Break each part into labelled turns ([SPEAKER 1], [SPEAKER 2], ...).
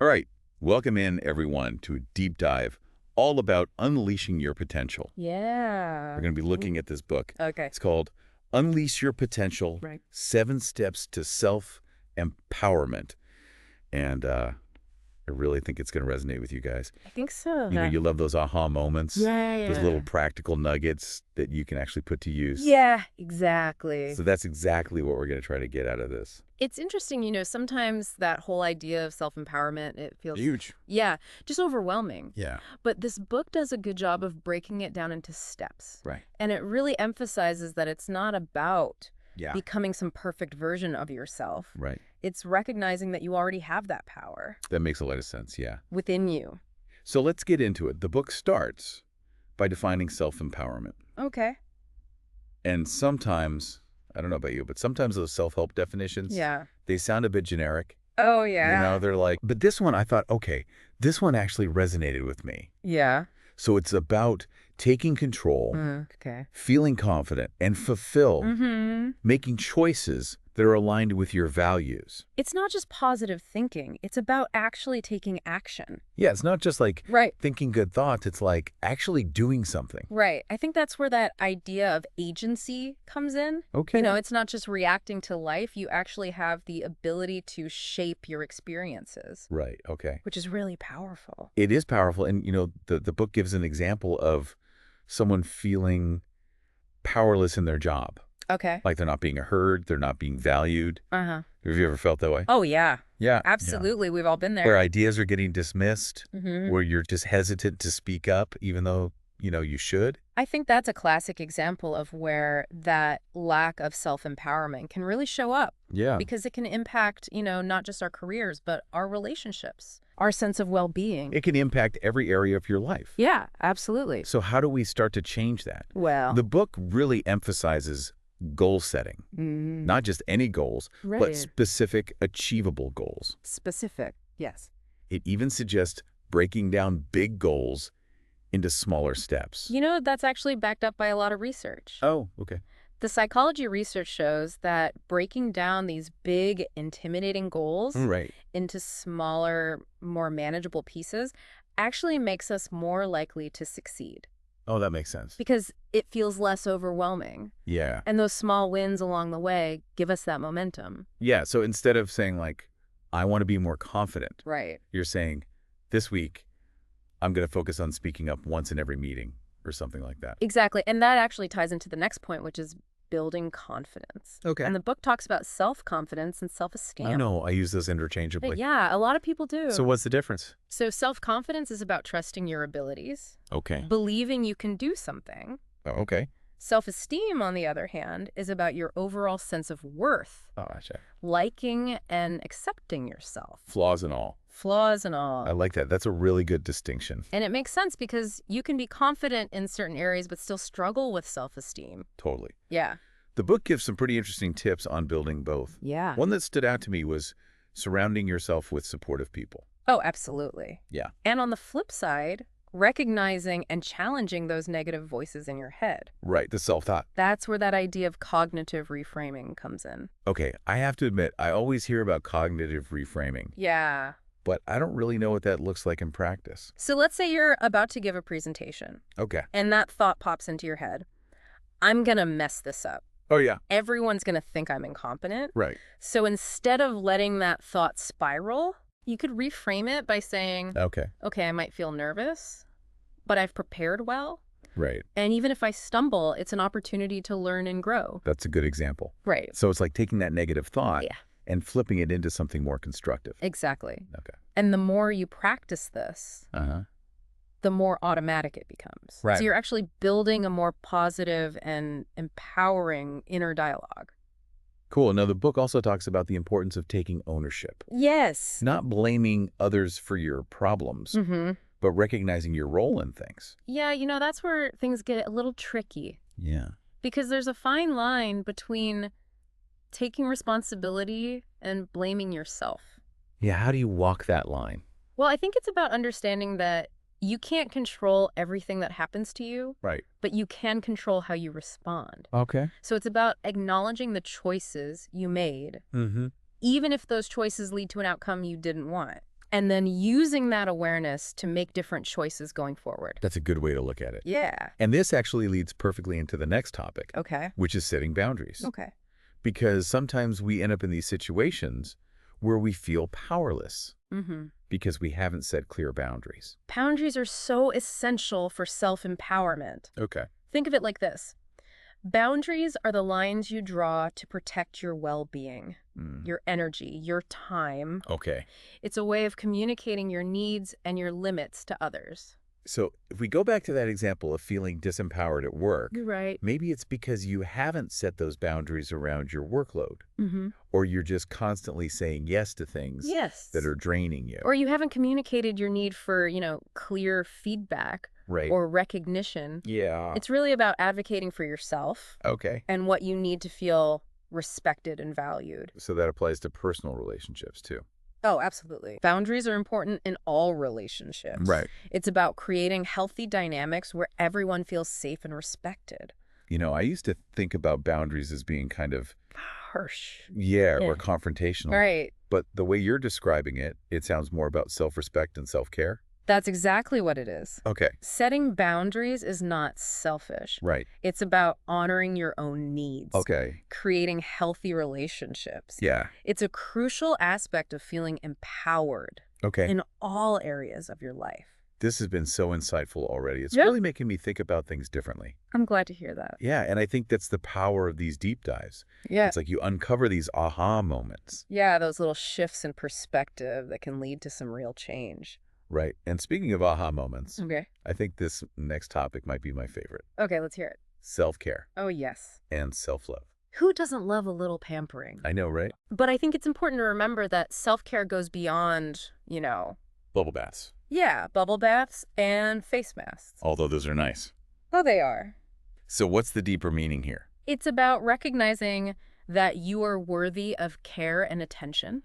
[SPEAKER 1] All right, welcome in everyone to a deep dive all about unleashing your potential.
[SPEAKER 2] Yeah.
[SPEAKER 1] We're going to be looking at this book.
[SPEAKER 2] Okay.
[SPEAKER 1] It's called Unleash Your Potential,
[SPEAKER 2] Right.
[SPEAKER 1] 7 Steps to Self-Empowerment. And I really think it's going to resonate with you guys.
[SPEAKER 2] I think so.
[SPEAKER 1] You know, you love those aha moments,
[SPEAKER 2] Yeah.
[SPEAKER 1] those little practical nuggets that you can actually put to use.
[SPEAKER 2] Yeah, exactly.
[SPEAKER 1] So that's exactly what we're going to try to get out of this.
[SPEAKER 2] It's interesting, sometimes that whole idea of self-empowerment, it feels,
[SPEAKER 1] Huge.
[SPEAKER 2] yeah, just overwhelming.
[SPEAKER 1] Yeah.
[SPEAKER 2] But this book does a good job of breaking it down into steps.
[SPEAKER 1] Right.
[SPEAKER 2] And it really emphasizes that it's not about
[SPEAKER 1] Yeah.
[SPEAKER 2] becoming some perfect version of yourself.
[SPEAKER 1] Right.
[SPEAKER 2] It's recognizing that you already have that power
[SPEAKER 1] That makes a lot of sense, yeah.
[SPEAKER 2] within you.
[SPEAKER 1] So let's get into it. The book starts by defining self-empowerment.
[SPEAKER 2] Okay.
[SPEAKER 1] And sometimes, I don't know about you, but sometimes those self-help definitions,
[SPEAKER 2] Yeah.
[SPEAKER 1] they sound a bit generic.
[SPEAKER 2] Oh,
[SPEAKER 1] You
[SPEAKER 2] yeah.
[SPEAKER 1] know, they're like, but this one I thought, okay, this one actually resonated with me.
[SPEAKER 2] Yeah.
[SPEAKER 1] So it's about taking control,
[SPEAKER 2] Okay.
[SPEAKER 1] feeling confident, and fulfill,
[SPEAKER 2] Mm-hmm.
[SPEAKER 1] making choices that are aligned with your values.
[SPEAKER 2] It's not just positive thinking. It's about actually taking action.
[SPEAKER 1] Yeah, it's not just like
[SPEAKER 2] Right.
[SPEAKER 1] thinking good thoughts. It's like actually doing something.
[SPEAKER 2] Right. I think that's where that idea of agency comes in.
[SPEAKER 1] Okay.
[SPEAKER 2] It's not just reacting to life. You actually have the ability to shape your experiences,
[SPEAKER 1] Right, okay.
[SPEAKER 2] which is really powerful.
[SPEAKER 1] It is powerful. And, the book gives an example of someone feeling powerless in their job.
[SPEAKER 2] Okay.
[SPEAKER 1] Like they're not being heard, they're not being valued.
[SPEAKER 2] Uh-huh.
[SPEAKER 1] Have you ever felt that way?
[SPEAKER 2] Oh, yeah.
[SPEAKER 1] Yeah.
[SPEAKER 2] Absolutely. We've all been
[SPEAKER 1] Yeah.
[SPEAKER 2] there.
[SPEAKER 1] Where ideas are getting dismissed,
[SPEAKER 2] Mm-hmm.
[SPEAKER 1] where you're just hesitant to speak up, even though, you should.
[SPEAKER 2] I think that's a classic example of where that lack of self-empowerment can really show up.
[SPEAKER 1] Yeah.
[SPEAKER 2] Because it can impact, not just our careers, but our relationships, our sense of well-being.
[SPEAKER 1] It can impact every area of your life.
[SPEAKER 2] Yeah, absolutely.
[SPEAKER 1] So how do we start to change that?
[SPEAKER 2] Well,
[SPEAKER 1] The book really emphasizes goal setting, not just any goals, but
[SPEAKER 2] right.
[SPEAKER 1] specific, achievable goals.
[SPEAKER 2] Specific. Yes.
[SPEAKER 1] It even suggests breaking down big goals into smaller steps.
[SPEAKER 2] That's actually backed up by a lot of research.
[SPEAKER 1] Oh, okay.
[SPEAKER 2] The psychology research shows that breaking down these big, intimidating goals
[SPEAKER 1] Right.
[SPEAKER 2] into smaller, more manageable pieces actually makes us more likely to succeed
[SPEAKER 1] Oh, that makes sense.
[SPEAKER 2] because it feels less overwhelming.
[SPEAKER 1] Yeah.
[SPEAKER 2] And those small wins along the way give us that momentum.
[SPEAKER 1] Yeah, so instead of saying like, I want to be more confident,
[SPEAKER 2] Right.
[SPEAKER 1] you're saying, this week, I'm going to focus on speaking up once in every meeting or something like that.
[SPEAKER 2] Exactly. And that actually ties into the next point, which is building confidence.
[SPEAKER 1] Okay.
[SPEAKER 2] And the book talks about self-confidence and self-esteem.
[SPEAKER 1] I know, I use those interchangeably.
[SPEAKER 2] Yeah, a lot of people do.
[SPEAKER 1] So what's the difference?
[SPEAKER 2] So self-confidence is about trusting your abilities,
[SPEAKER 1] Okay.
[SPEAKER 2] believing you can do something.
[SPEAKER 1] Oh, okay.
[SPEAKER 2] Self-esteem, on the other hand, is about your overall sense of worth,
[SPEAKER 1] Oh, gotcha.
[SPEAKER 2] liking and accepting yourself,
[SPEAKER 1] Flaws and all.
[SPEAKER 2] flaws and all.
[SPEAKER 1] I like that. That's a really good distinction.
[SPEAKER 2] And it makes sense because you can be confident in certain areas but still struggle with self-esteem.
[SPEAKER 1] Totally.
[SPEAKER 2] Yeah.
[SPEAKER 1] The book gives some pretty interesting tips on building both.
[SPEAKER 2] Yeah.
[SPEAKER 1] One that stood out to me was surrounding yourself with supportive people.
[SPEAKER 2] Oh, absolutely.
[SPEAKER 1] Yeah.
[SPEAKER 2] And on the flip side, recognizing and challenging those negative voices in your head.
[SPEAKER 1] Right, the self-thought.
[SPEAKER 2] That's where that idea of cognitive reframing comes in.
[SPEAKER 1] Okay, I have to admit, I always hear about cognitive reframing,
[SPEAKER 2] Yeah.
[SPEAKER 1] but I don't really know what that looks like in practice.
[SPEAKER 2] So let's say you're about to give a presentation
[SPEAKER 1] Okay.
[SPEAKER 2] and that thought pops into your head. I'm going to mess this up.
[SPEAKER 1] Oh, yeah.
[SPEAKER 2] Everyone's going to think I'm incompetent.
[SPEAKER 1] Right.
[SPEAKER 2] So instead of letting that thought spiral, you could reframe it by saying,
[SPEAKER 1] Okay.
[SPEAKER 2] okay, I might feel nervous, but I've prepared well.
[SPEAKER 1] Right.
[SPEAKER 2] And even if I stumble, it's an opportunity to learn and grow.
[SPEAKER 1] That's a good example.
[SPEAKER 2] Right.
[SPEAKER 1] So it's like taking that negative thought
[SPEAKER 2] Yeah.
[SPEAKER 1] and flipping it into something more constructive.
[SPEAKER 2] Exactly.
[SPEAKER 1] Okay.
[SPEAKER 2] And the more you practice this,
[SPEAKER 1] Uh-huh.
[SPEAKER 2] the more automatic it becomes.
[SPEAKER 1] Right.
[SPEAKER 2] So you're actually building a more positive and empowering inner dialogue.
[SPEAKER 1] Cool. Now, the book also talks about the importance of taking ownership.
[SPEAKER 2] Yes.
[SPEAKER 1] Not blaming others for your problems,
[SPEAKER 2] Mm-hmm.
[SPEAKER 1] but recognizing your role in things.
[SPEAKER 2] Yeah, that's where things get a little tricky
[SPEAKER 1] Yeah.
[SPEAKER 2] because there's a fine line between taking responsibility and blaming yourself.
[SPEAKER 1] Yeah, how do you walk that line?
[SPEAKER 2] Well, I think it's about understanding that you can't control everything that happens to you,
[SPEAKER 1] Right.
[SPEAKER 2] but you can control how you respond.
[SPEAKER 1] Okay.
[SPEAKER 2] So it's about acknowledging the choices you made,
[SPEAKER 1] Mm-hmm.
[SPEAKER 2] even if those choices lead to an outcome you didn't want. and then using that awareness to make different choices going forward.
[SPEAKER 1] That's a good way to look at it.
[SPEAKER 2] Yeah.
[SPEAKER 1] And this actually leads perfectly into the next topic,
[SPEAKER 2] Okay.
[SPEAKER 1] which is setting boundaries.
[SPEAKER 2] Okay.
[SPEAKER 1] Because sometimes we end up in these situations where we feel powerless
[SPEAKER 2] Mm-hmm.
[SPEAKER 1] because we haven't set clear boundaries.
[SPEAKER 2] Boundaries are so essential for self-empowerment.
[SPEAKER 1] Okay.
[SPEAKER 2] Think of it like this. Boundaries are the lines you draw to protect your well-being, your energy, your time.
[SPEAKER 1] Okay.
[SPEAKER 2] It's a way of communicating your needs and your limits to others.
[SPEAKER 1] So if we go back to that example of feeling disempowered at work,
[SPEAKER 2] You're right.
[SPEAKER 1] maybe it's because you haven't set those boundaries around your workload,
[SPEAKER 2] Mm-hmm.
[SPEAKER 1] or you're just constantly saying yes to things
[SPEAKER 2] Yes.
[SPEAKER 1] that are draining you.
[SPEAKER 2] Or you haven't communicated your need for, clear feedback
[SPEAKER 1] Right.
[SPEAKER 2] or recognition.
[SPEAKER 1] Yeah.
[SPEAKER 2] It's really about advocating for yourself
[SPEAKER 1] Okay.
[SPEAKER 2] and what you need to feel respected and valued.
[SPEAKER 1] So that applies to personal relationships too.
[SPEAKER 2] Oh, absolutely. Boundaries are important in all relationships.
[SPEAKER 1] Right.
[SPEAKER 2] It's about creating healthy dynamics where everyone feels safe and respected.
[SPEAKER 1] I used to think about boundaries as being kind of,
[SPEAKER 2] Harsh.
[SPEAKER 1] or confrontational.
[SPEAKER 2] Right.
[SPEAKER 1] But the way you're describing it, it sounds more about self-respect and self-care.
[SPEAKER 2] That's exactly what it is.
[SPEAKER 1] Okay.
[SPEAKER 2] Setting boundaries is not selfish.
[SPEAKER 1] Right.
[SPEAKER 2] It's about honoring your own needs.
[SPEAKER 1] Okay.
[SPEAKER 2] Creating healthy relationships.
[SPEAKER 1] Yeah.
[SPEAKER 2] It's a crucial aspect of feeling empowered
[SPEAKER 1] Okay.
[SPEAKER 2] in all areas of your life.
[SPEAKER 1] This has been so insightful already. It's
[SPEAKER 2] Yeah.
[SPEAKER 1] really making me think about things differently.
[SPEAKER 2] I'm glad to hear that.
[SPEAKER 1] Yeah, and I think that's the power of these deep dives.
[SPEAKER 2] Yeah.
[SPEAKER 1] It's like you uncover these aha moments,
[SPEAKER 2] Yeah, those little shifts in perspective that can lead to some real change.
[SPEAKER 1] right? And speaking of aha moments,
[SPEAKER 2] Okay.
[SPEAKER 1] I think this next topic might be my favorite.
[SPEAKER 2] Okay, let's hear it.
[SPEAKER 1] Self-care
[SPEAKER 2] Oh, yes.
[SPEAKER 1] and self-love.
[SPEAKER 2] Who doesn't love a little pampering?
[SPEAKER 1] I know, right?
[SPEAKER 2] But I think it's important to remember that self-care goes beyond,
[SPEAKER 1] Bubble baths,
[SPEAKER 2] bubble baths and face masks.
[SPEAKER 1] although those are nice.
[SPEAKER 2] Oh, they are.
[SPEAKER 1] So what's the deeper meaning here?
[SPEAKER 2] It's about recognizing that you are worthy of care and attention.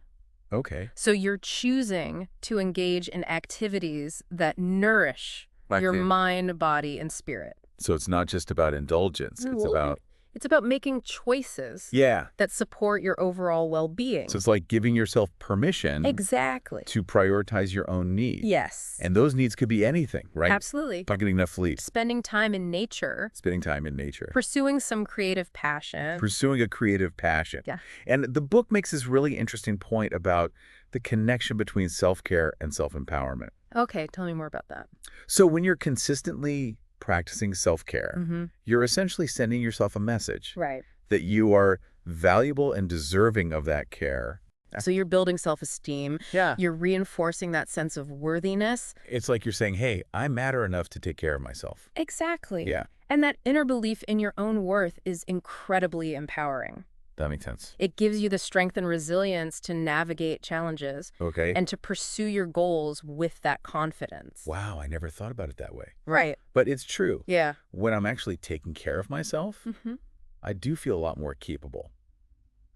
[SPEAKER 1] Okay.
[SPEAKER 2] So you're choosing to engage in activities that nourish your
[SPEAKER 1] Like
[SPEAKER 2] mind, body, and spirit.
[SPEAKER 1] So it's not just about indulgence. It's about,
[SPEAKER 2] It's about making choices
[SPEAKER 1] yeah.
[SPEAKER 2] that support your overall well-being.
[SPEAKER 1] So it's like giving yourself permission
[SPEAKER 2] Exactly.
[SPEAKER 1] to prioritize your own needs.
[SPEAKER 2] Yes.
[SPEAKER 1] And those needs could be anything, right?
[SPEAKER 2] Absolutely.
[SPEAKER 1] Not getting enough sleep,
[SPEAKER 2] Spending time in nature,
[SPEAKER 1] spending time in nature,
[SPEAKER 2] pursuing some creative passion.
[SPEAKER 1] pursuing a creative passion.
[SPEAKER 2] Yeah.
[SPEAKER 1] And the book makes this really interesting point about the connection between self-care and self-empowerment.
[SPEAKER 2] Okay, tell me more about that.
[SPEAKER 1] So when you're consistently practicing self-care,
[SPEAKER 2] Mm-hmm.
[SPEAKER 1] you're essentially sending yourself a message
[SPEAKER 2] Right.
[SPEAKER 1] that you are valuable and deserving of that care.
[SPEAKER 2] So you're building self-esteem.
[SPEAKER 1] Yeah.
[SPEAKER 2] You're reinforcing that sense of worthiness.
[SPEAKER 1] It's like you're saying, hey, I matter enough to take care of myself.
[SPEAKER 2] Exactly.
[SPEAKER 1] Yeah,
[SPEAKER 2] And that inner belief in your own worth is incredibly empowering.
[SPEAKER 1] that makes sense.
[SPEAKER 2] It gives you the strength and resilience to navigate challenges
[SPEAKER 1] Okay.
[SPEAKER 2] and to pursue your goals with that confidence.
[SPEAKER 1] Wow, I never thought about it that way.
[SPEAKER 2] Right.
[SPEAKER 1] But it's true.
[SPEAKER 2] Yeah.
[SPEAKER 1] When I'm actually taking care of myself,
[SPEAKER 2] Mm-hmm.
[SPEAKER 1] I do feel a lot more capable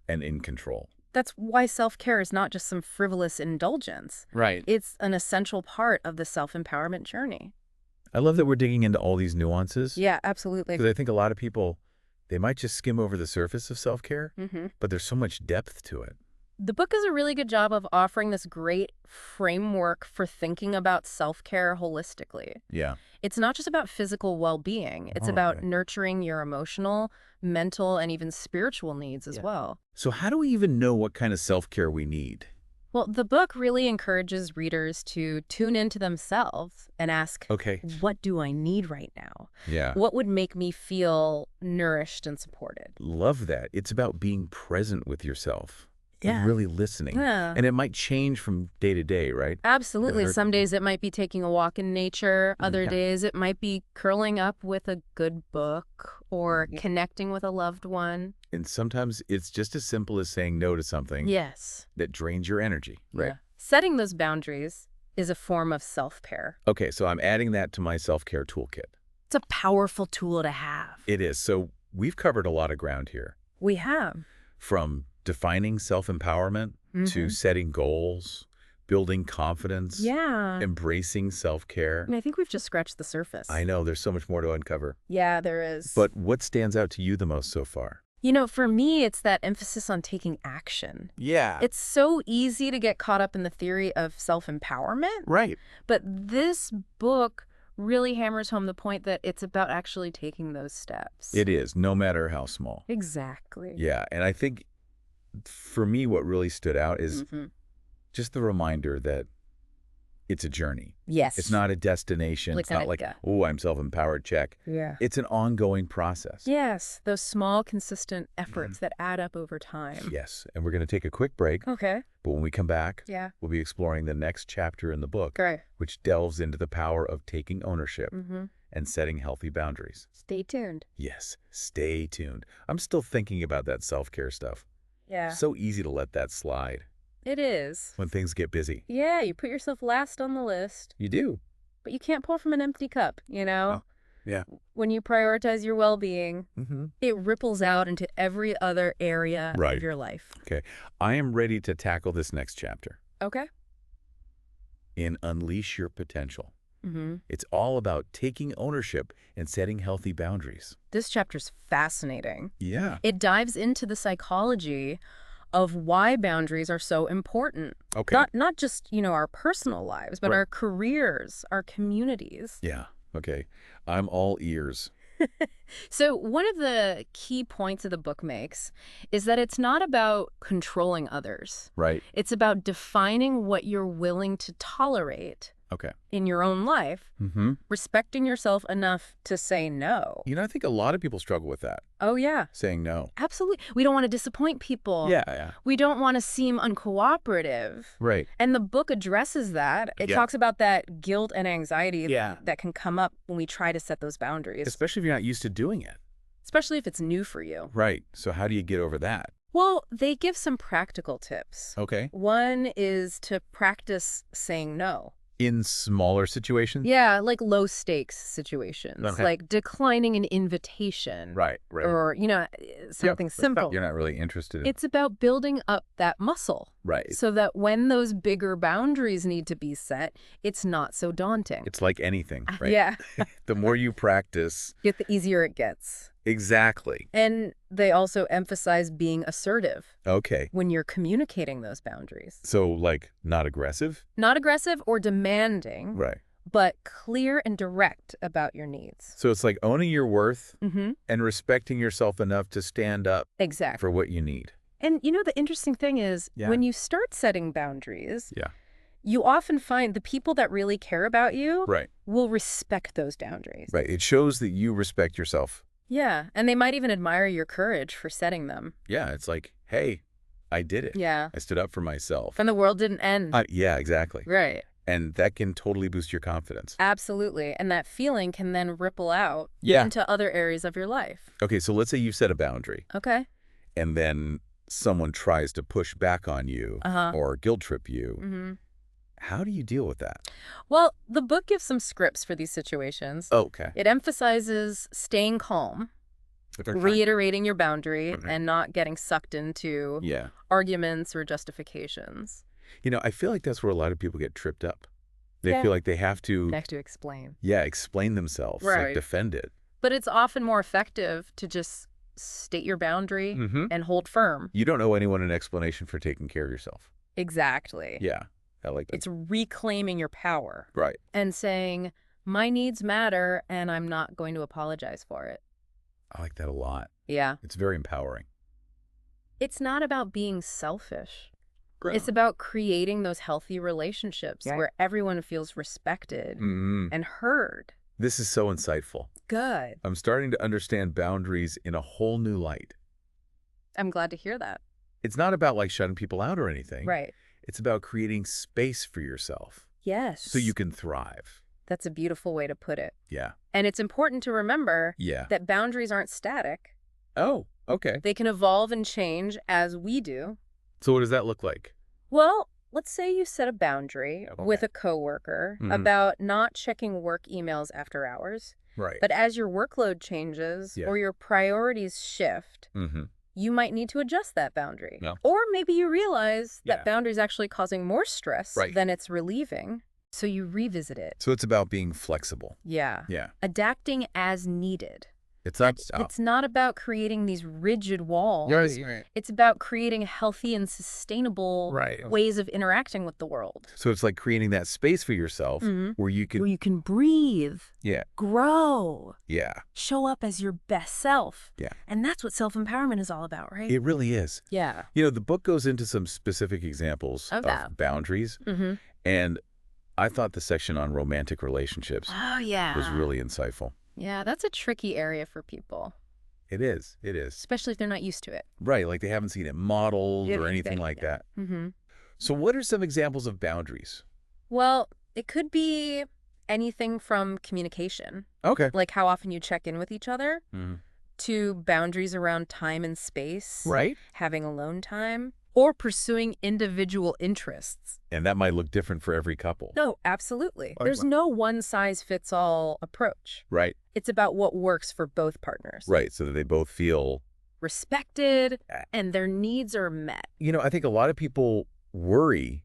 [SPEAKER 1] and in control.
[SPEAKER 2] That's why self-care is not just some frivolous indulgence.
[SPEAKER 1] Right.
[SPEAKER 2] It's an essential part of the self-empowerment journey.
[SPEAKER 1] I love that we're digging into all these nuances.
[SPEAKER 2] Yeah, absolutely.
[SPEAKER 1] Because I think a lot of people, they might just skim over the surface of self-care,
[SPEAKER 2] Mm-hmm.
[SPEAKER 1] but there's so much depth to it.
[SPEAKER 2] The book does a really good job of offering this great framework for thinking about self-care holistically.
[SPEAKER 1] Yeah.
[SPEAKER 2] It's not just about physical well-being. It's
[SPEAKER 1] Oh,
[SPEAKER 2] about
[SPEAKER 1] okay.
[SPEAKER 2] nurturing your emotional, mental, and even spiritual needs as
[SPEAKER 1] Yeah.
[SPEAKER 2] well.
[SPEAKER 1] So how do we even know what kind of self-care we need?
[SPEAKER 2] Well, the book really encourages readers to tune into themselves and ask,
[SPEAKER 1] Okay.
[SPEAKER 2] what do I need right now?
[SPEAKER 1] Yeah.
[SPEAKER 2] What would make me feel nourished and supported?
[SPEAKER 1] Love that. It's about being present with yourself. and
[SPEAKER 2] Yeah.
[SPEAKER 1] really listening.
[SPEAKER 2] Yeah.
[SPEAKER 1] And it might change from day to day, right?
[SPEAKER 2] Absolutely.
[SPEAKER 1] Or-
[SPEAKER 2] Some days it might be taking a walk in nature. Other
[SPEAKER 1] Yeah.
[SPEAKER 2] days it might be curling up with a good book or connecting with a loved one.
[SPEAKER 1] And sometimes it's just as simple as saying no to something
[SPEAKER 2] Yes.
[SPEAKER 1] that drains your energy, right?
[SPEAKER 2] Yeah. Setting those boundaries is a form of self-care.
[SPEAKER 1] Okay, so I'm adding that to my self-care toolkit.
[SPEAKER 2] It's a powerful tool to have.
[SPEAKER 1] It is. So we've covered a lot of ground here,
[SPEAKER 2] We have.
[SPEAKER 1] from defining self-empowerment to
[SPEAKER 2] Mhm.
[SPEAKER 1] setting goals, building confidence,
[SPEAKER 2] Yeah.
[SPEAKER 1] embracing self-care.
[SPEAKER 2] And I think we've just scratched the surface.
[SPEAKER 1] I know there's so much more to uncover.
[SPEAKER 2] Yeah, there is.
[SPEAKER 1] But what stands out to you the most so far?
[SPEAKER 2] For me, it's that emphasis on taking action.
[SPEAKER 1] Yeah.
[SPEAKER 2] It's so easy to get caught up in the theory of self-empowerment,
[SPEAKER 1] Right.
[SPEAKER 2] but this book really hammers home the point that it's about actually taking those steps.
[SPEAKER 1] It is, no matter how small.
[SPEAKER 2] Exactly.
[SPEAKER 1] Yeah, and I think for me what really stood out is just the reminder that it's a journey.
[SPEAKER 2] Yes.
[SPEAKER 1] It's not a destination. It's not like, oh, I'm self-empowered, check.
[SPEAKER 2] Yeah.
[SPEAKER 1] It's an ongoing process.
[SPEAKER 2] Yes, those small, consistent efforts that add up over time.
[SPEAKER 1] Yes, and we're going to take a quick break.
[SPEAKER 2] Okay.
[SPEAKER 1] But when we come back,
[SPEAKER 2] Yeah.
[SPEAKER 1] we'll be exploring the next chapter in the book,
[SPEAKER 2] Great.
[SPEAKER 1] which delves into the power of taking ownership and setting healthy boundaries.
[SPEAKER 2] Stay tuned.
[SPEAKER 1] Yes, stay tuned. I'm still thinking about that self-care stuff.
[SPEAKER 2] Yeah.
[SPEAKER 1] So easy to let that slide
[SPEAKER 2] It is.
[SPEAKER 1] when things get busy.
[SPEAKER 2] Yeah, you put yourself last on the list,
[SPEAKER 1] You do.
[SPEAKER 2] but you can't pour from an empty cup,
[SPEAKER 1] Oh, yeah.
[SPEAKER 2] When you prioritize your well-being,
[SPEAKER 1] Mm-hmm.
[SPEAKER 2] it ripples out into every other area
[SPEAKER 1] Right.
[SPEAKER 2] of your life.
[SPEAKER 1] Okay. I am ready to tackle this next chapter
[SPEAKER 2] Okay.
[SPEAKER 1] in Unleash Your Potential.
[SPEAKER 2] Mm-hmm.
[SPEAKER 1] It's all about taking ownership and setting healthy boundaries.
[SPEAKER 2] This chapter's fascinating.
[SPEAKER 1] Yeah.
[SPEAKER 2] It dives into the psychology of why boundaries are so important.
[SPEAKER 1] Okay.
[SPEAKER 2] Not just, our personal lives, but
[SPEAKER 1] Right.
[SPEAKER 2] our careers, our communities.
[SPEAKER 1] Yeah. Okay. I'm all ears.
[SPEAKER 2] So one of the key points of the book makes is that it's not about controlling others.
[SPEAKER 1] Right.
[SPEAKER 2] It's about defining what you're willing to tolerate
[SPEAKER 1] Okay.
[SPEAKER 2] in your own life,
[SPEAKER 1] Mm-hmm.
[SPEAKER 2] respecting yourself enough to say no.
[SPEAKER 1] I think a lot of people struggle with that,
[SPEAKER 2] Oh, yeah.
[SPEAKER 1] saying no.
[SPEAKER 2] Absolutely. We don't want to disappoint people.
[SPEAKER 1] Yeah.
[SPEAKER 2] We don't want to seem uncooperative.
[SPEAKER 1] Right.
[SPEAKER 2] And the book addresses that. It
[SPEAKER 1] Yeah.
[SPEAKER 2] talks about that guilt and anxiety
[SPEAKER 1] Yeah.
[SPEAKER 2] that can come up when we try to set those boundaries,
[SPEAKER 1] Especially if you're not used to doing it.
[SPEAKER 2] especially if it's new for you.
[SPEAKER 1] Right. So how do you get over that?
[SPEAKER 2] Well, they give some practical tips.
[SPEAKER 1] Okay.
[SPEAKER 2] One is to practice saying no.
[SPEAKER 1] In smaller situations?
[SPEAKER 2] Yeah, like low stakes situations,
[SPEAKER 1] Okay.
[SPEAKER 2] like declining an invitation.
[SPEAKER 1] Right.
[SPEAKER 2] Or, something simple.
[SPEAKER 1] You're not really interested in.
[SPEAKER 2] It's about building up that muscle
[SPEAKER 1] Right.
[SPEAKER 2] so that when those bigger boundaries need to be set, it's not so daunting.
[SPEAKER 1] It's like anything, right?
[SPEAKER 2] Yeah,
[SPEAKER 1] The more you practice.
[SPEAKER 2] the easier it gets.
[SPEAKER 1] Exactly.
[SPEAKER 2] And they also emphasize being assertive
[SPEAKER 1] Okay.
[SPEAKER 2] when you're communicating those boundaries.
[SPEAKER 1] So, like, not aggressive?
[SPEAKER 2] Not aggressive or demanding,
[SPEAKER 1] Right.
[SPEAKER 2] but clear and direct about your needs.
[SPEAKER 1] So it's like owning your worth
[SPEAKER 2] Mm-hmm.
[SPEAKER 1] and respecting yourself enough to stand up
[SPEAKER 2] Exactly.
[SPEAKER 1] for what you need.
[SPEAKER 2] And the interesting thing is,
[SPEAKER 1] Yeah.
[SPEAKER 2] when you start setting boundaries,
[SPEAKER 1] Yeah.
[SPEAKER 2] you often find the people that really care about you
[SPEAKER 1] Right.
[SPEAKER 2] will respect those boundaries.
[SPEAKER 1] Right. It shows that you respect yourself.
[SPEAKER 2] Yeah, and they might even admire your courage for setting them.
[SPEAKER 1] Yeah. It's like, hey, I did it.
[SPEAKER 2] Yeah.
[SPEAKER 1] I stood up for myself.
[SPEAKER 2] And the world didn't end.
[SPEAKER 1] Yeah, exactly.
[SPEAKER 2] Right.
[SPEAKER 1] And that can totally boost your confidence.
[SPEAKER 2] Absolutely. And that feeling can then ripple out
[SPEAKER 1] Yeah.
[SPEAKER 2] into other areas of your life.
[SPEAKER 1] Okay. So let's say you set a boundary
[SPEAKER 2] Okay.
[SPEAKER 1] and then someone tries to push back on you
[SPEAKER 2] Uh-huh.
[SPEAKER 1] or guilt trip you.
[SPEAKER 2] Mm-hmm.
[SPEAKER 1] How do you deal with that?
[SPEAKER 2] Well, the book gives some scripts for these situations.
[SPEAKER 1] Okay.
[SPEAKER 2] It emphasizes staying calm, reiterating your boundary,
[SPEAKER 1] Okay.
[SPEAKER 2] and not getting sucked into
[SPEAKER 1] Yeah.
[SPEAKER 2] arguments or justifications.
[SPEAKER 1] I feel like that's where a lot of people get tripped up. They
[SPEAKER 2] Yeah.
[SPEAKER 1] feel like they have to,
[SPEAKER 2] They have to explain.
[SPEAKER 1] explain themselves, like
[SPEAKER 2] Right.
[SPEAKER 1] defend it.
[SPEAKER 2] But it's often more effective to just state your boundary
[SPEAKER 1] Mm-hmm.
[SPEAKER 2] and hold firm.
[SPEAKER 1] You don't owe anyone an explanation for taking care of yourself.
[SPEAKER 2] Exactly.
[SPEAKER 1] Yeah. I like that.
[SPEAKER 2] It's reclaiming your power
[SPEAKER 1] Right.
[SPEAKER 2] and saying, my needs matter and I'm not going to apologize for it.
[SPEAKER 1] I like that a lot.
[SPEAKER 2] Yeah.
[SPEAKER 1] It's very empowering.
[SPEAKER 2] It's not about being selfish. It's about creating those healthy relationships where everyone feels respected
[SPEAKER 1] Mm-hmm.
[SPEAKER 2] and heard.
[SPEAKER 1] This is so insightful.
[SPEAKER 2] Good.
[SPEAKER 1] I'm starting to understand boundaries in a whole new light.
[SPEAKER 2] I'm glad to hear that.
[SPEAKER 1] It's not about like shutting people out or anything.
[SPEAKER 2] Right.
[SPEAKER 1] It's about creating space for yourself
[SPEAKER 2] Yes.
[SPEAKER 1] so you can thrive.
[SPEAKER 2] That's a beautiful way to put it.
[SPEAKER 1] Yeah.
[SPEAKER 2] And it's important to remember
[SPEAKER 1] Yeah.
[SPEAKER 2] that boundaries aren't static.
[SPEAKER 1] Oh, okay.
[SPEAKER 2] They can evolve and change as we do.
[SPEAKER 1] So what does that look like?
[SPEAKER 2] Well, let's say you set a boundary
[SPEAKER 1] Okay.
[SPEAKER 2] with a coworker
[SPEAKER 1] Mhm.
[SPEAKER 2] about not checking work emails after hours.
[SPEAKER 1] Right.
[SPEAKER 2] But as your workload changes
[SPEAKER 1] Yeah.
[SPEAKER 2] or your priorities shift,
[SPEAKER 1] Mm-hmm.
[SPEAKER 2] you might need to adjust that boundary.
[SPEAKER 1] Yeah.
[SPEAKER 2] Or maybe you realize
[SPEAKER 1] Yeah.
[SPEAKER 2] that boundary is actually causing more stress
[SPEAKER 1] Right.
[SPEAKER 2] than it's relieving. So you revisit it.
[SPEAKER 1] So it's about being flexible.
[SPEAKER 2] Yeah.
[SPEAKER 1] Yeah.
[SPEAKER 2] Adapting as needed.
[SPEAKER 1] It's not.
[SPEAKER 2] It's not about creating these rigid walls.
[SPEAKER 3] You're right.
[SPEAKER 2] It's about creating healthy and sustainable ways of interacting with the world.
[SPEAKER 1] So it's like creating that space for yourself where you can
[SPEAKER 2] breathe, grow, show up as your best self.
[SPEAKER 1] Yeah.
[SPEAKER 2] And that's what self-empowerment is all about, right?
[SPEAKER 1] It really is.
[SPEAKER 2] Yeah.
[SPEAKER 1] You know, the book goes into some specific examples of boundaries. And I thought the section on romantic relationships was really insightful.
[SPEAKER 2] Yeah, that's a tricky area for people.
[SPEAKER 1] It is. It is.
[SPEAKER 2] Especially if they're not used to it.
[SPEAKER 1] Right. Like they haven't seen it modeled or anything like that. So what are some examples of boundaries?
[SPEAKER 2] Well, it could be anything from communication.
[SPEAKER 1] Okay.
[SPEAKER 2] Like how often you check in with each other, to boundaries around time and space.
[SPEAKER 1] Right.
[SPEAKER 2] Having alone time. Or pursuing individual interests.
[SPEAKER 1] And that might look different for every couple.
[SPEAKER 2] No, absolutely. There's no one-size-fits-all approach.
[SPEAKER 1] Right.
[SPEAKER 2] It's about what works for both partners.
[SPEAKER 1] Right, so that they both feel
[SPEAKER 2] respected and their needs are met.
[SPEAKER 1] You know, I think a lot of people worry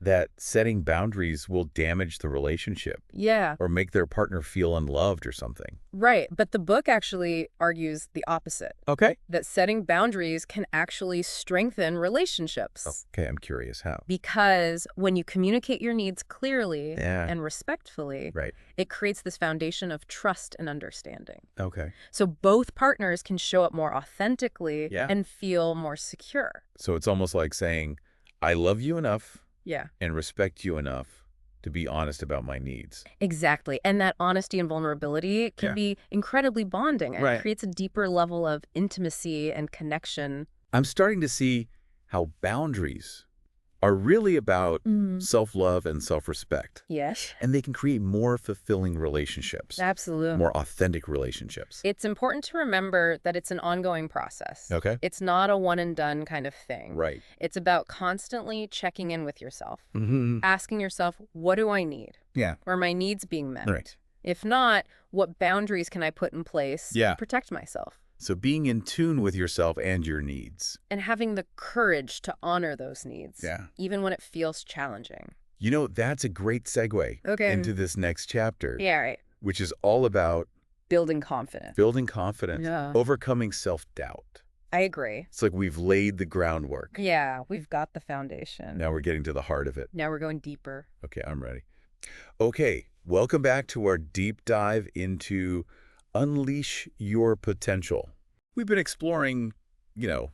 [SPEAKER 1] that setting boundaries will damage the relationship.
[SPEAKER 2] Yeah.
[SPEAKER 1] Or make their partner feel unloved or something.
[SPEAKER 2] Right. But the book actually argues the opposite.
[SPEAKER 1] Okay.
[SPEAKER 2] That setting boundaries can actually strengthen relationships.
[SPEAKER 1] Okay, I'm curious how.
[SPEAKER 2] Because when you communicate your needs clearly and respectfully, it creates this foundation of trust and understanding.
[SPEAKER 1] Okay.
[SPEAKER 2] So both partners can show up more authentically and feel more secure.
[SPEAKER 1] So it's almost like saying, I love you enough and respect you enough to be honest about my needs.
[SPEAKER 2] Exactly. And that honesty and vulnerability can be incredibly bonding and creates a deeper level of intimacy and connection.
[SPEAKER 1] I'm starting to see how boundaries are really about self-love and self-respect.
[SPEAKER 2] Yes.
[SPEAKER 1] And they can create more fulfilling relationships.
[SPEAKER 2] Absolutely.
[SPEAKER 1] More authentic relationships.
[SPEAKER 2] It's important to remember that it's an ongoing process.
[SPEAKER 1] Okay.
[SPEAKER 2] It's not a one and done kind of thing.
[SPEAKER 1] Right.
[SPEAKER 2] It's about constantly checking in with yourself. Asking yourself, what do I need?
[SPEAKER 1] Yeah.
[SPEAKER 2] Are my needs being met?
[SPEAKER 1] Right.
[SPEAKER 2] If not, what boundaries can I put in place to protect myself?
[SPEAKER 1] So being in tune with yourself and your needs.
[SPEAKER 2] And having the courage to honor those needs, even when it feels challenging.
[SPEAKER 1] You know, that's a great segue into this next chapter.
[SPEAKER 2] Yeah, right.
[SPEAKER 1] Which is all about
[SPEAKER 2] building confidence.
[SPEAKER 1] Building confidence, overcoming self-doubt.
[SPEAKER 2] I agree.
[SPEAKER 1] It's like we've laid the groundwork.
[SPEAKER 2] Yeah, we've got the foundation.
[SPEAKER 1] Now we're getting to the heart of it.
[SPEAKER 2] Now we're going deeper.
[SPEAKER 1] Okay, I'm ready. Okay, welcome back to our deep dive into Unleash Your Potential. We've been exploring, you know,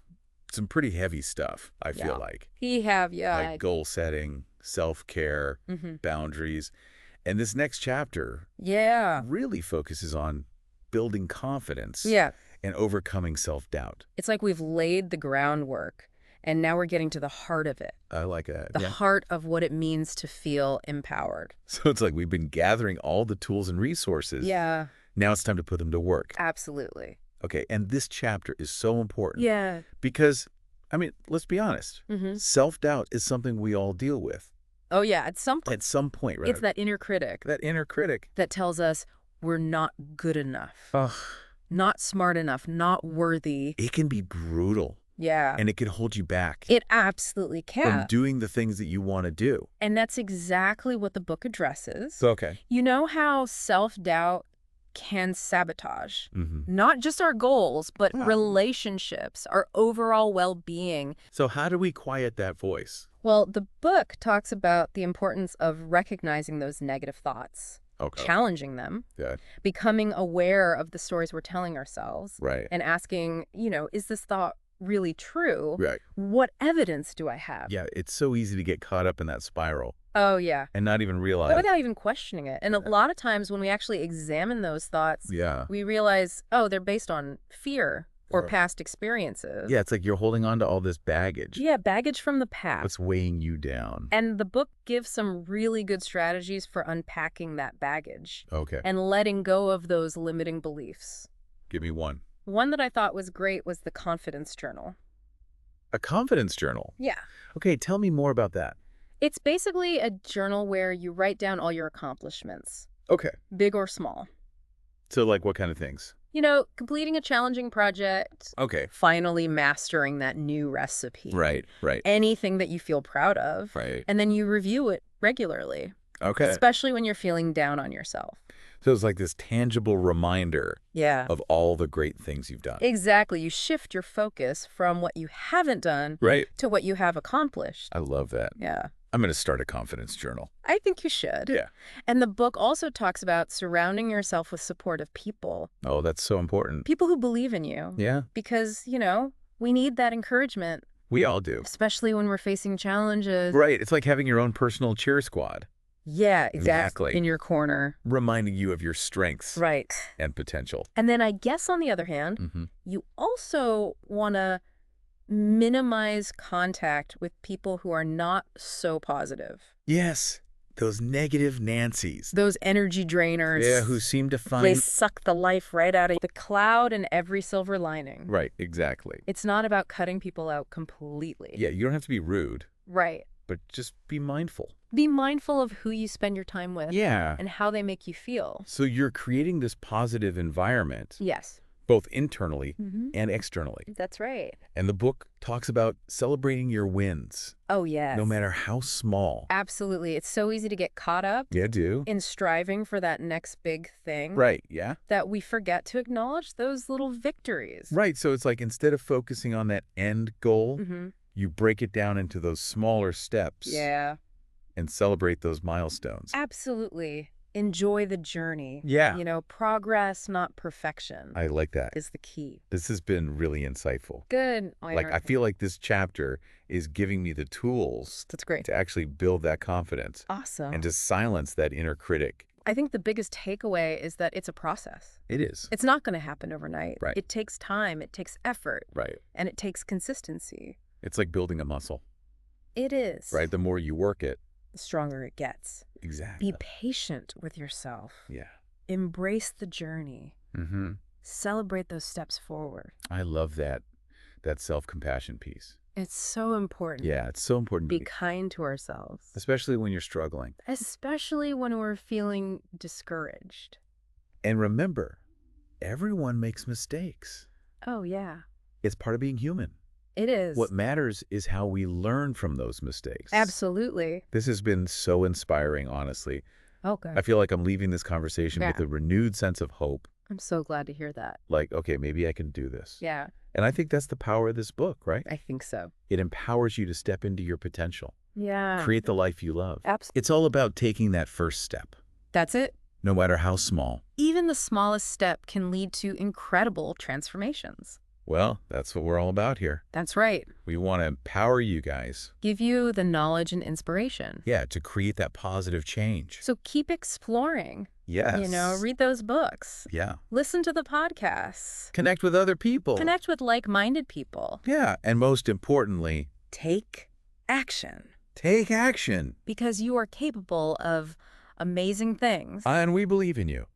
[SPEAKER 1] some pretty heavy stuff, I feel like. Like goal setting, self-care, boundaries. And this next chapter really focuses on building confidence and overcoming self-doubt.
[SPEAKER 2] It's like we've laid the groundwork, and now we're getting to the heart of it.
[SPEAKER 1] I like that.
[SPEAKER 2] The heart of what it means to feel empowered.
[SPEAKER 1] So it's like we've been gathering all the tools and resources.
[SPEAKER 2] Yeah.
[SPEAKER 1] Now it's time to put them to work.
[SPEAKER 2] Absolutely.
[SPEAKER 1] Okay, and this chapter is so important.
[SPEAKER 2] Yeah.
[SPEAKER 1] Because, I mean, let's be honest. Self-doubt is something we all deal with.
[SPEAKER 2] Oh, yeah, at some point.
[SPEAKER 1] At some point, right?
[SPEAKER 2] It's that inner critic.
[SPEAKER 1] That inner critic.
[SPEAKER 2] That tells us we're not good enough. Not smart enough, not worthy.
[SPEAKER 1] It can be brutal.
[SPEAKER 2] Yeah.
[SPEAKER 1] And it can hold you back.
[SPEAKER 2] It absolutely can.
[SPEAKER 1] From doing the things that you want to do.
[SPEAKER 2] And that's exactly what the book addresses.
[SPEAKER 1] Okay.
[SPEAKER 2] You know how self-doubt can sabotage not just our goals, but relationships, our overall well-being.
[SPEAKER 1] So how do we quiet that voice?
[SPEAKER 2] Well, the book talks about the importance of recognizing those negative thoughts, challenging them, becoming aware of the stories we're telling ourselves, and asking, you know, is this thought really true? What evidence do I have?
[SPEAKER 1] Yeah, it's so easy to get caught up in that spiral.
[SPEAKER 2] Oh, yeah.
[SPEAKER 1] And not even realize.
[SPEAKER 2] Without even questioning it. And a lot of times when we actually examine those thoughts, we realize, oh, they're based on fear or past experiences.
[SPEAKER 1] Yeah, it's like you're holding on to all this baggage.
[SPEAKER 2] Yeah, baggage from the past.
[SPEAKER 1] What's weighing you down.
[SPEAKER 2] And the book gives some really good strategies for unpacking that baggage.
[SPEAKER 1] Okay.
[SPEAKER 2] And letting go of those limiting beliefs.
[SPEAKER 1] Give me one.
[SPEAKER 2] One that I thought was great was the confidence journal.
[SPEAKER 1] A confidence journal?
[SPEAKER 2] Yeah.
[SPEAKER 1] Okay, tell me more about that.
[SPEAKER 2] It's basically a journal where you write down all your accomplishments.
[SPEAKER 1] Okay.
[SPEAKER 2] Big or small.
[SPEAKER 1] So like what kind of things?
[SPEAKER 2] You know, completing a challenging project.
[SPEAKER 1] Okay.
[SPEAKER 2] Finally mastering that new recipe.
[SPEAKER 1] Right.
[SPEAKER 2] Anything that you feel proud of.
[SPEAKER 1] Right.
[SPEAKER 2] And then you review it regularly.
[SPEAKER 1] Okay.
[SPEAKER 2] especially when you're feeling down on yourself.
[SPEAKER 1] So it's like this tangible reminder
[SPEAKER 2] Yeah.
[SPEAKER 1] of all the great things you've done.
[SPEAKER 2] Exactly. You shift your focus from what you haven't done
[SPEAKER 1] Right.
[SPEAKER 2] to what you have accomplished.
[SPEAKER 1] I love that.
[SPEAKER 2] Yeah.
[SPEAKER 1] I'm going to start a confidence journal.
[SPEAKER 2] I think you should.
[SPEAKER 1] Yeah.
[SPEAKER 2] And the book also talks about surrounding yourself with supportive people.
[SPEAKER 1] Oh, that's so important.
[SPEAKER 2] People who believe in you.
[SPEAKER 1] Yeah.
[SPEAKER 2] Because, we need that encouragement.
[SPEAKER 1] We all do.
[SPEAKER 2] Especially when we're facing challenges.
[SPEAKER 1] Right. It's like having your own personal cheer squad.
[SPEAKER 2] Yeah, exactly. In your corner.
[SPEAKER 1] Reminding you of your strengths.
[SPEAKER 2] Right.
[SPEAKER 1] And potential.
[SPEAKER 2] And then I guess on the other hand, you also want to minimize contact with people who are not so positive.
[SPEAKER 1] Yes. Those negative Nancys.
[SPEAKER 2] Those energy drainers.
[SPEAKER 1] Yeah, who seem to find...
[SPEAKER 2] They suck the life right out of the cloud and every silver lining.
[SPEAKER 1] Right, exactly.
[SPEAKER 2] It's not about cutting people out completely.
[SPEAKER 1] Yeah, you don't have to be rude.
[SPEAKER 2] Right.
[SPEAKER 1] But just be mindful.
[SPEAKER 2] Be mindful of who you spend your time with.
[SPEAKER 1] Yeah.
[SPEAKER 2] And how they make you feel.
[SPEAKER 1] So you're creating this positive environment.
[SPEAKER 2] Yes.
[SPEAKER 1] Both internally and externally.
[SPEAKER 2] That's right.
[SPEAKER 1] And the book talks about celebrating your wins.
[SPEAKER 2] Oh, yes.
[SPEAKER 1] No matter how small.
[SPEAKER 2] Absolutely. It's so easy to get caught up in striving for that next big thing.
[SPEAKER 1] Right, yeah.
[SPEAKER 2] That we forget to acknowledge those little victories.
[SPEAKER 1] Right, so it's like instead of focusing on that end goal, you break it down into those smaller steps.
[SPEAKER 2] Yeah.
[SPEAKER 1] And celebrate those milestones.
[SPEAKER 2] Absolutely. Enjoy the journey.
[SPEAKER 1] Yeah.
[SPEAKER 2] Progress, not perfection.
[SPEAKER 1] I like that.
[SPEAKER 2] Is the key.
[SPEAKER 1] This has been really insightful.
[SPEAKER 2] Good.
[SPEAKER 1] I feel like this chapter is giving me the tools
[SPEAKER 2] That's great.
[SPEAKER 1] to actually build that confidence.
[SPEAKER 2] Awesome.
[SPEAKER 1] And to silence that inner critic.
[SPEAKER 2] I think the biggest takeaway is that it's a process.
[SPEAKER 1] It is.
[SPEAKER 2] It's not going to happen overnight.
[SPEAKER 1] Right.
[SPEAKER 2] It takes time. It takes effort.
[SPEAKER 1] Right.
[SPEAKER 2] And it takes consistency.
[SPEAKER 1] It's like building a muscle.
[SPEAKER 2] It is.
[SPEAKER 1] Right. The more you work it,
[SPEAKER 2] the stronger it gets.
[SPEAKER 1] Exactly.
[SPEAKER 2] Be patient with yourself.
[SPEAKER 1] Yeah.
[SPEAKER 2] Embrace the journey. Celebrate those steps forward.
[SPEAKER 1] I love that self-compassion piece.
[SPEAKER 2] It's so important.
[SPEAKER 1] Yeah, it's so important.
[SPEAKER 2] Be kind to ourselves.
[SPEAKER 1] Especially when you're struggling.
[SPEAKER 2] Especially when we're feeling discouraged.
[SPEAKER 1] And remember, everyone makes mistakes.
[SPEAKER 2] Oh, yeah.
[SPEAKER 1] It's part of being human.
[SPEAKER 2] It is.
[SPEAKER 1] What matters is how we learn from those mistakes.
[SPEAKER 2] Absolutely.
[SPEAKER 1] This has been so inspiring, honestly.
[SPEAKER 2] Okay.
[SPEAKER 1] I feel like I'm leaving this conversation with a renewed sense of hope.
[SPEAKER 2] I'm so glad to hear that.
[SPEAKER 1] Like, okay, maybe I can do this.
[SPEAKER 2] Yeah.
[SPEAKER 1] And I think that's the power of this book, right?
[SPEAKER 2] I think so.
[SPEAKER 1] It empowers you to step into your potential.
[SPEAKER 2] Yeah.
[SPEAKER 1] Create the life you love.
[SPEAKER 2] Absolutely.
[SPEAKER 1] It's all about taking that first step.
[SPEAKER 2] That's it.
[SPEAKER 1] No matter how small.
[SPEAKER 2] Even the smallest step can lead to incredible transformations.
[SPEAKER 1] Well, that's what we're all about here.
[SPEAKER 2] That's right.
[SPEAKER 1] We want to empower you guys.
[SPEAKER 2] Give you the knowledge and inspiration.
[SPEAKER 1] Yeah, to create that positive change.
[SPEAKER 2] So keep exploring.
[SPEAKER 1] Yes.
[SPEAKER 2] Read those books.
[SPEAKER 1] Yeah.
[SPEAKER 2] Listen to the podcasts.
[SPEAKER 1] Connect with other people.
[SPEAKER 2] Connect with like-minded people.
[SPEAKER 1] Yeah, and most importantly,
[SPEAKER 2] take action.
[SPEAKER 1] Take action.
[SPEAKER 2] Because you are capable of amazing things.
[SPEAKER 1] And we believe in you.